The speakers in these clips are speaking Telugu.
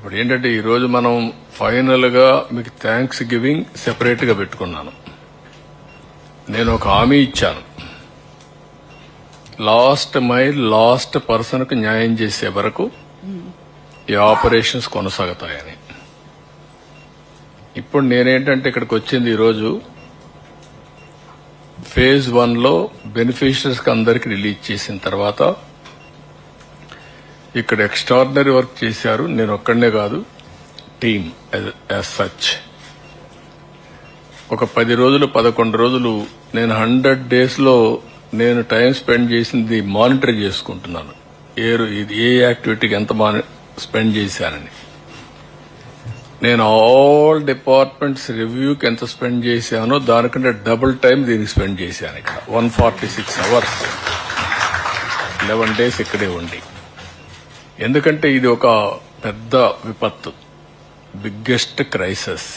ఇప్పుడు ఏంటంటే ఈరోజు మనం ఫైనల్ గా మీకు థ్యాంక్స్ గివింగ్ సెపరేట్ గా పెట్టుకున్నాను. నేను ఒక హామీ ఇచ్చాను, లాస్ట్ మైల్ లాస్ట్ పర్సన్ కు న్యాయం చేసే వరకు ఈ ఆపరేషన్స్ కొనసాగుతాయని. ఇప్పుడు నేనేంటంటే ఇక్కడికి వచ్చింది ఈరోజు ఫేజ్ 1 లో బెనిఫిషరీస్ కి అందరికి రిలీజ్ చేసిన తర్వాత ఇక్కడ ఎక్స్ట్రాడినరీ వర్క్ చేశారు. నేను ఒక్కడనే కాదు, టీమ్ యాజ్ సచ్. ఒక 10 రోజులు 11 రోజులు నేను 100 days లో నేను టైం స్పెండ్ చేసింది మానిటర్ చేసుకుంటున్నాను. ఏ యాక్టివిటీకి ఎంత స్పెండ్ చేశానని. నేను ఆల్ డిపార్ట్మెంట్స్ రివ్యూకి ఎంత స్పెండ్ చేశానో దానికంటే డబుల్ టైం దీనికి స్పెండ్ చేశాను. ఇక్కడ 146 hours 11 days ఇక్కడే ఉండి. ఎందుకంటే ఇది ఒక పెద్ద విపత్తు, బిగ్గెస్ట్ క్రైసిస్.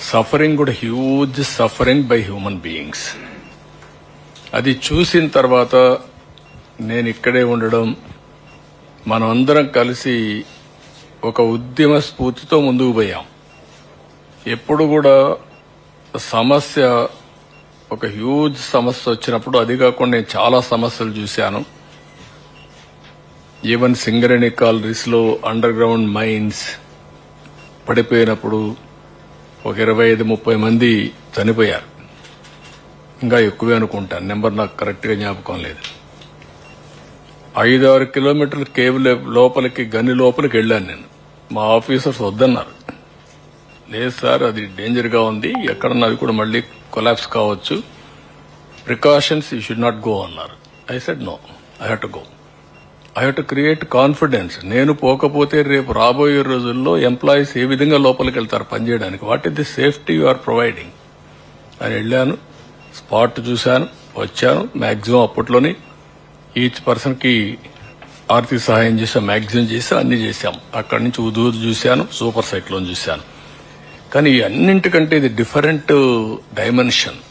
సఫరింగ్ కూడా huge suffering by human beings. అది చూసిన తర్వాత నేను ఇక్కడే ఉండడం, మనం అందరం కలిసి ఒక ఉద్యమ స్ఫూర్తితో ముందుకు పోయాం. ఎప్పుడు కూడా సమస్య ఒక హ్యూజ్ సమస్య వచ్చినప్పుడు, అది కాకుండా నేను చాలా సమస్యలు చూశాను. ఈవెన్ సింగరేణి కాలరీస్ లో అండర్ గ్రౌండ్ మైన్స్ పడిపోయినప్పుడు ఒక 25-30 మంది చనిపోయారు. ఇంకా ఎక్కువే అనుకుంటాను, నెంబర్ నాకు కరెక్ట్ గా జ్ఞాపకం లేదు. 5-6 కిలోమీటర్ల కేబుల్ లోపలికి, గని లోపలికి వెళ్ళాను నేను. మా ఆఫీసర్స్ వద్దన్నారు. లేదు సార్, అది డేంజర్ గా ఉంది, ఎక్కడన్నా అది కూడా మళ్లీ కొలాప్స్ కావచ్చు, precautions you should not go అన్నారు. I said no, I have to go. I have to create confidence. నేను పోకపోతే రేపు రాబోయే రోజుల్లో ఎంప్లాయీస్ ఏ విధంగా లోపలికి వెళ్తారు పనిచేయడానికి, what is the safety you are providing అని వెళ్ళాను. స్పాట్ చూశాను, వచ్చాను. మాక్సిమం అప్పట్లోనే ఈచ్ పర్సన్ కి ఆర్థిక సహాయం చేసాం, మాక్సిమం చేసాం, అన్ని చేశాం. అక్కడి నుంచి ఉదూదు చూశాను, సూపర్ సైక్లోన్ చూశాను. కానీ అన్నింటికంటే ఇది డిఫరెంట్ డైమెన్షన్.